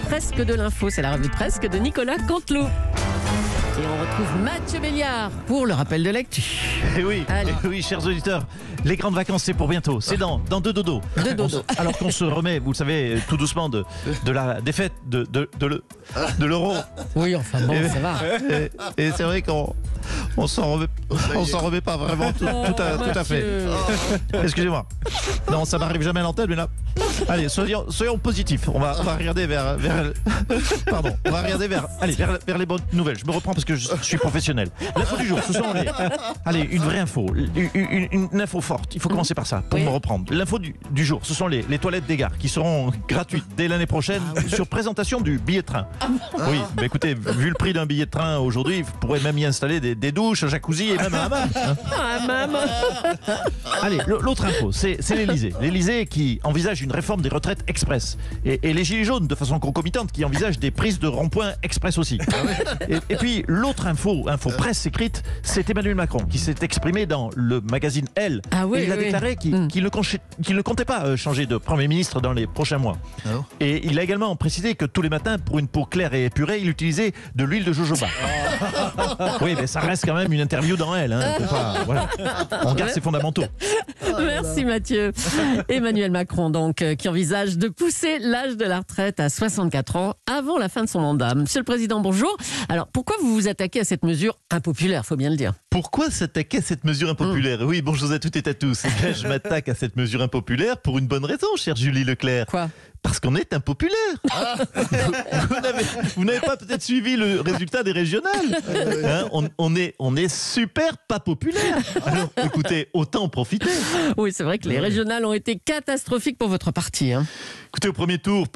presque de l'info. C'est la revue de presque de Nicolas Canteloup. Et on retrouve Mathieu Béliard pour le rappel de l'actu. Et oui, chers auditeurs, les grandes vacances, c'est pour bientôt. C'est dans deux dodos. Alors qu'on se remet, vous le savez, tout doucement de la défaite de l'euro. Oui, enfin bon, ça va. Et c'est vrai qu'on s'en remet pas vraiment tout à fait. Excusez-moi. Non, ça m'arrive jamais à l'antenne, mais là... Allez, soyons positifs. On va regarder vers pardon. On va regarder vers les bonnes nouvelles. Je me reprends parce que je suis professionnel. L'info du jour, ce sont une vraie info, une info forte. Il faut commencer par ça pour me reprendre. L'info du jour, ce sont les toilettes des gares qui seront gratuites dès l'année prochaine sur présentation du billet de train. Oui, mais écoutez, vu le prix d'un billet de train aujourd'hui, vous pourrez même y installer des douches, un jacuzzi et même un hammam. Allez, l'autre info, c'est l'Élysée. L'Élysée qui envisage une réforme des retraites express. Et les Gilets jaunes, de façon concomitante, qui envisagent des prises de rond-point express aussi. Et puis, l'autre info presse écrite, c'est Emmanuel Macron, qui s'est exprimé dans le magazine Elle. Et il a déclaré qu'il ne comptait pas changer de Premier ministre dans les prochains mois. Et il a également précisé que tous les matins, pour une peau claire et épurée, il utilisait de l'huile de jojoba. Oui, mais ça reste quand même une interview dans Elle. Voilà. On garde ses fondamentaux. Merci Mathieu. Emmanuel Macron, donc, qui envisage de pousser l'âge de la retraite à 64 ans avant la fin de son mandat. Monsieur le Président, bonjour. Alors, pourquoi vous vous attaquez à cette mesure impopulaire, faut bien le dire? Pourquoi s'attaquer à cette mesure impopulaire? Oui, bonjour à toutes et à tous. Je m'attaque à cette mesure impopulaire pour une bonne raison, chère Julie Leclerc. Quoi? Parce qu'on est impopulaire. Vous n'avez pas peut-être suivi le résultat des régionales. On est super pas populaire. Alors, écoutez, autant en profiter. Oui, c'est vrai que les régionales ont été catastrophiques pour votre parti. Écoutez, au premier tour,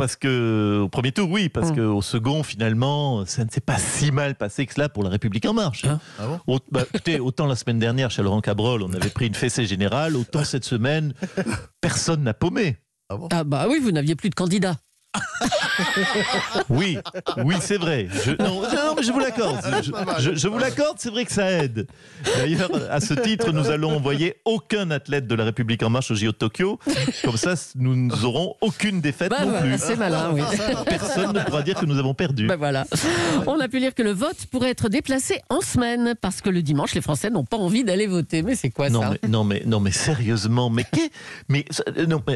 oui, parce qu'au second, finalement, ça ne s'est pas si mal passé que cela pour La République En Marche. Écoutez, autant la semaine dernière, chez Laurent Cabrol, on avait pris une fessée générale, autant cette semaine, personne n'a paumé. Ah oui, vous n'aviez plus de candidat. Oui, c'est vrai. Non, mais je vous l'accorde. Je vous l'accorde, c'est vrai que ça aide. D'ailleurs, à ce titre, nous allons envoyer aucun athlète de La République En Marche au JO de Tokyo. Comme ça, nous n'aurons aucune défaite non plus. C'est malin, oui. Personne ne pourra dire que nous avons perdu. Voilà. On a pu lire que le vote pourrait être déplacé en semaine parce que le dimanche, les Français n'ont pas envie d'aller voter. Mais c'est quoi ça? Non, mais sérieusement, mais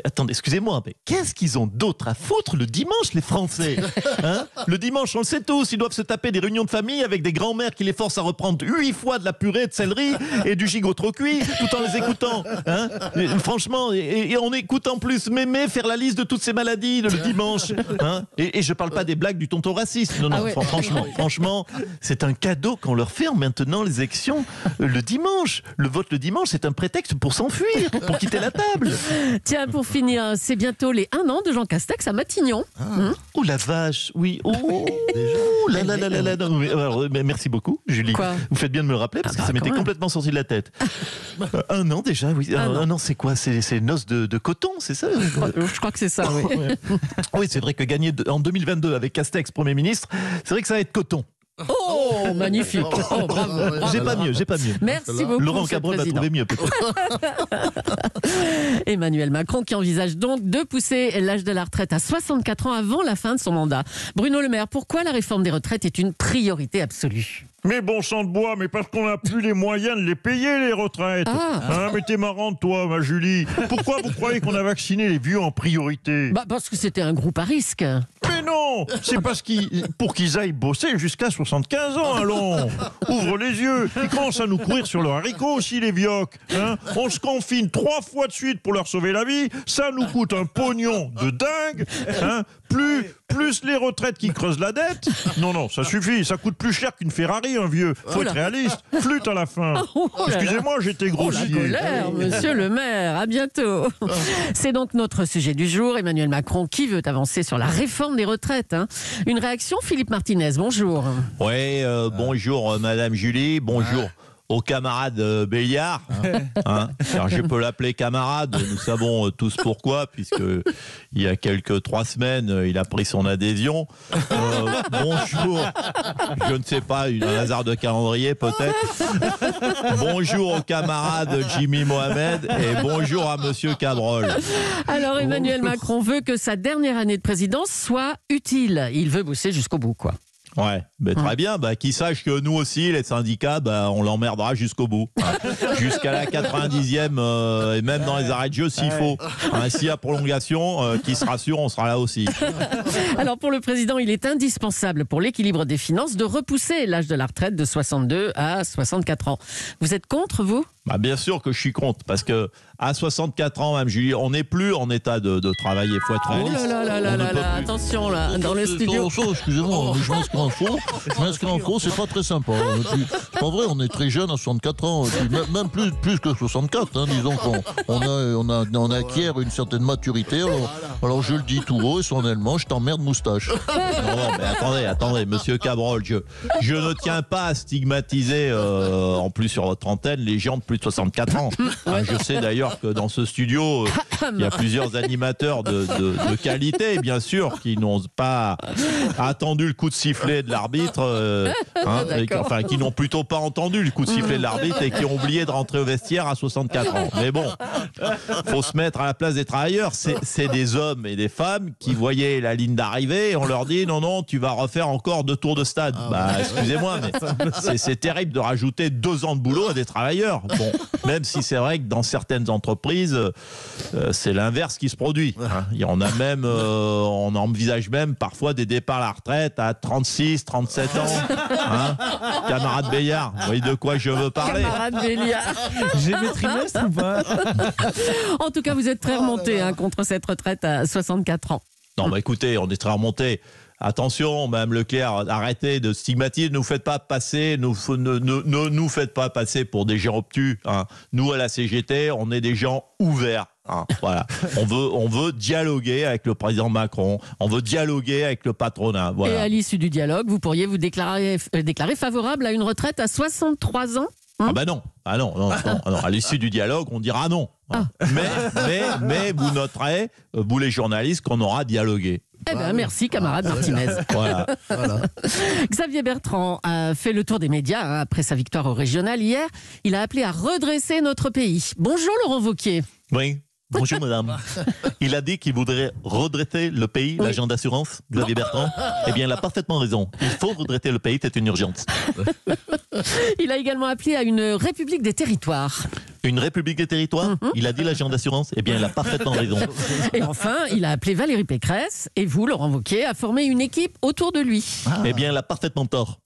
attendez, excusez-moi, mais qu'est-ce qu'ils ont d'autre à foutre le dimanche, les Français? Le dimanche, on le sait tous, ils doivent se taper des réunions de famille avec des grands-mères qui les forcent à reprendre 8 fois de la purée de céleri et du gigot trop cuit tout en les écoutant. Franchement, et on écoute en plus Mémé faire la liste de toutes ces maladies le dimanche. Et je parle pas des blagues du tonton raciste. Non, franchement, c'est un cadeau qu'on leur fait en maintenant les élections le dimanche. Le vote le dimanche, c'est un prétexte pour s'enfuir, pour quitter la table. Tiens, pour finir, c'est bientôt les 1 an de Jean Castex à Matignon. Oh la vache, oui. Merci beaucoup, Julie. Quoi? Vous faites bien de me le rappeler parce que ça m'était complètement sorti de la tête. 1 an déjà, oui. Un an, c'est quoi? C'est noces de coton, c'est ça? Je crois que c'est ça, oui. Oui, c'est vrai que gagner en 2022 avec Castex Premier ministre, c'est vrai que ça va être coton. Oh, magnifique. Oh, bravo. J'ai pas mieux. Merci beaucoup. Laurent Cabrol va trouver mieux peut-être. Emmanuel Macron qui envisage donc de pousser l'âge de la retraite à 64 ans avant la fin de son mandat. Bruno Le Maire, pourquoi la réforme des retraites est une priorité absolue? Mais bon sang de bois, mais parce qu'on n'a plus les moyens de les payer, les retraites. Mais t'es marrante, toi, ma Julie. Pourquoi vous croyez qu'on a vacciné les vieux en priorité? Parce que c'était un groupe à risque. Mais non, c'est parce pour qu'ils aillent bosser jusqu'à 75 ans, allons. Ouvre les yeux. Ils commencent à nous courir sur le haricot aussi, les vioques. On se confine 3 fois de suite pour leur sauver la vie. Ça nous coûte un pognon de dingue. Plus les retraites qui creusent la dette. Non, ça suffit. Ça coûte plus cher qu'une Ferrari, un vieux. Faut être réaliste. Flûte à la fin. Excusez-moi, j'étais grossier. La colère, monsieur le maire. À bientôt. C'est donc notre sujet du jour. Emmanuel Macron qui veut avancer sur la réforme des retraites. Une réaction, Philippe Martinez. Bonjour. Oui, bonjour, Madame Julie. Bonjour. au camarade Béliard. Hein, car je peux l'appeler camarade. Nous savons tous pourquoi, puisque il y a 3 semaines, il a pris son adhésion. Bonjour. Je ne sais pas, un hasard de calendrier peut-être. Bonjour au camarade Jimmy Mohamed et bonjour à Monsieur Cabrol. Alors Emmanuel Macron veut que sa dernière année de présidence soit utile. Il veut bosser jusqu'au bout, quoi. Ouais, mais très bien, qu'il sache que nous aussi, les syndicats, on l'emmerdera jusqu'au bout. Jusqu'à la 90e, et même dans les arrêts de jeu s'il faut. S'il y a prolongation, qui se rassure, on sera là aussi. Alors pour le président, il est indispensable pour l'équilibre des finances de repousser l'âge de la retraite de 62 à 64 ans. Vous êtes contre, vous ? Bien sûr que je suis contre, parce que à 64 ans, même Julie, on n'est plus en état de travailler. Il faut être réaliste. Oh là, attention là, dans le studio. Excusez-moi, je m'inscris en faux, c'est pas très sympa. C'est pas vrai, on est très jeune à 64 ans, même plus que 64. Disons qu'on acquiert une certaine maturité. Alors je le dis tout haut et solennellement, je t'emmerde moustache. Non, mais attendez, Monsieur Cabrol, je ne tiens pas à stigmatiser, en plus sur votre antenne, les gens de plus de 64 ans. Je sais d'ailleurs que dans ce studio, il y a plusieurs animateurs de qualité, bien sûr, qui n'ont pas attendu le coup de sifflet de l'arbitre, qui n'ont plutôt pas entendu le coup de sifflet de l'arbitre et qui ont oublié de rentrer au vestiaire à 64 ans. Mais bon, faut se mettre à la place des travailleurs. C'est des hommes et des femmes qui voyaient la ligne d'arrivée et on leur dit non, tu vas refaire encore 2 tours de stade. Excusez-moi, mais c'est terrible de rajouter 2 ans de boulot à des travailleurs. Bon, même si c'est vrai que dans certaines entreprises, c'est l'inverse qui se produit. On envisage même parfois des départs à la retraite à 36, 37 ans. Camarade Béliard, vous voyez de quoi je veux parler. Camarade Béliard. J'ai mes trimestres ou pas? En tout cas, vous êtes très remonté contre cette retraite à 64 ans. Non, écoutez, on est très remonté. Attention, Mme Leclerc, arrêtez de stigmatiser, ne nous faites pas passer pour des gens obtus. Nous, à la CGT, on est des gens ouverts. Voilà. On veut dialoguer avec le président Macron, on veut dialoguer avec le patronat. Voilà. Et à l'issue du dialogue, vous pourriez vous déclarer favorable à une retraite à 63 ans ? Non. À l'issue du dialogue, on dira non. Mais vous noterez, vous les journalistes, qu'on aura dialogué. Merci, camarade Martinez. Voilà. Xavier Bertrand a fait le tour des médias après sa victoire au régional hier. Il a appelé à redresser notre pays. Bonjour Laurent Wauquiez. Oui. Bonjour madame. Il a dit qu'il voudrait redresser le pays, l'agent d'assurance, Xavier Bertrand. Eh bien, il a parfaitement raison. Il faut redresser le pays, c'est une urgence. Il a également appelé à une république des territoires. Une république des territoires? Il a dit l'agent d'assurance? Eh bien, il a parfaitement raison. Et enfin, il a appelé Valérie Pécresse et vous, Laurent Wauquiez, à former une équipe autour de lui. Eh bien, il a parfaitement tort.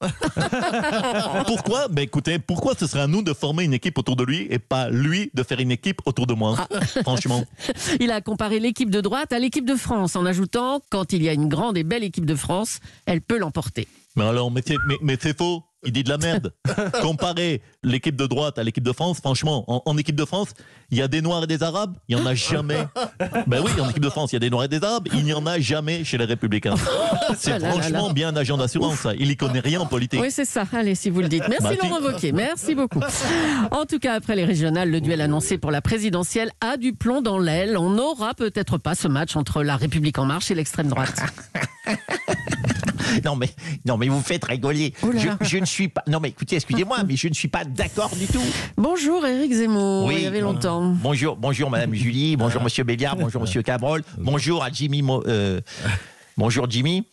Pourquoi? Écoutez, pourquoi ce serait à nous de former une équipe autour de lui et pas lui de faire une équipe autour de moi? Franchement. Il a comparé l'équipe de droite à l'équipe de France en ajoutant « Quand il y a une grande et belle équipe de France, elle peut l'emporter ». Mais alors, mais c'est faux. Il dit de la merde. Comparer l'équipe de droite à l'équipe de France, franchement, en équipe de France, il y a des Noirs et des Arabes, il n'y en a jamais. Oui, en équipe de France, il y a des Noirs et des Arabes, il n'y en a jamais chez les Républicains. C'est franchement bien un agent d'assurance, ça. Il n'y connaît rien en politique. Oui, c'est ça. Allez, si vous le dites. Merci Laurent Wauquiez, merci beaucoup. En tout cas, après les régionales, le duel annoncé pour la présidentielle a du plomb dans l'aile. On n'aura peut-être pas ce match entre la République En Marche et l'extrême droite. Non mais vous faites rigoler. Je ne suis pas. Non mais écoutez, excusez-moi, mais je ne suis pas d'accord du tout. Bonjour Éric Zemmour. Oui, il y avait longtemps. Bonjour Madame Julie, bonjour Monsieur Béliard, bonjour Monsieur Cabrol, bonjour à Jimmy. Bonjour Jimmy.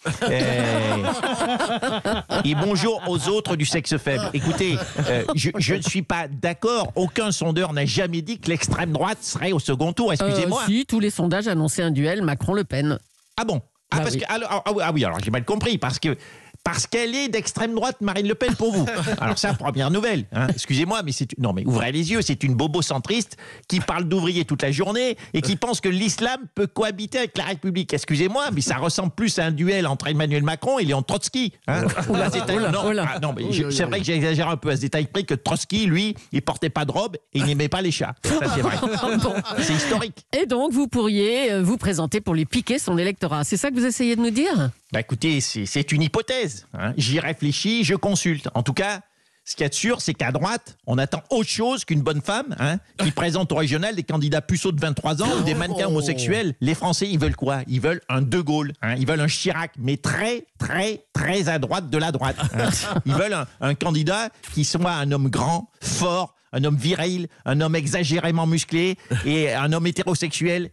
Et bonjour aux autres du sexe faible. Écoutez, je ne suis pas d'accord. Aucun sondeur n'a jamais dit que l'extrême droite serait au second tour. Excusez-moi. Si, tous les sondages annonçaient un duel Macron-Le Pen. Ah bon? Oui, alors j'ai mal compris, parce qu'elle est d'extrême droite, Marine Le Pen, pour vous. Alors ça, première nouvelle. Excusez-moi, mais ouvrez les yeux, c'est une bobo-centriste qui parle d'ouvriers toute la journée et qui pense que l'islam peut cohabiter avec la République. Excusez-moi, mais ça ressemble plus à un duel entre Emmanuel Macron et Léon Trotsky. C'est vrai que j'exagère un peu à ce détail près que Trotsky, lui, il portait pas de robe et il n'aimait pas les chats. Ça, c'est vrai. C'est historique. Et donc, vous pourriez vous présenter pour lui piquer son électorat. C'est ça que vous essayez de nous dire ? Écoutez, c'est une hypothèse. J'y réfléchis, je consulte. En tout cas, Ce qu'il y a de sûr, c'est qu'à droite, on attend autre chose qu'une bonne femme qui présente au régional des candidats puceaux de 23 ans ou des mannequins homosexuels. Les Français, ils veulent quoi? Ils veulent un De Gaulle, ils veulent un Chirac, mais très, très, très à droite de la droite. Ils veulent un candidat qui soit un homme grand, fort, un homme viril, un homme exagérément musclé et un homme hétérosexuel.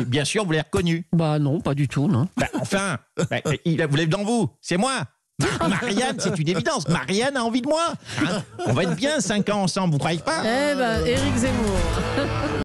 Bien sûr, vous l'avez reconnu. Bah non, pas du tout, non. Vous l'avez devant vous, c'est moi. Marianne, c'est une évidence. Marianne a envie de moi. On va être bien 5 ans ensemble, vous croyez pas? Éric Zemmour.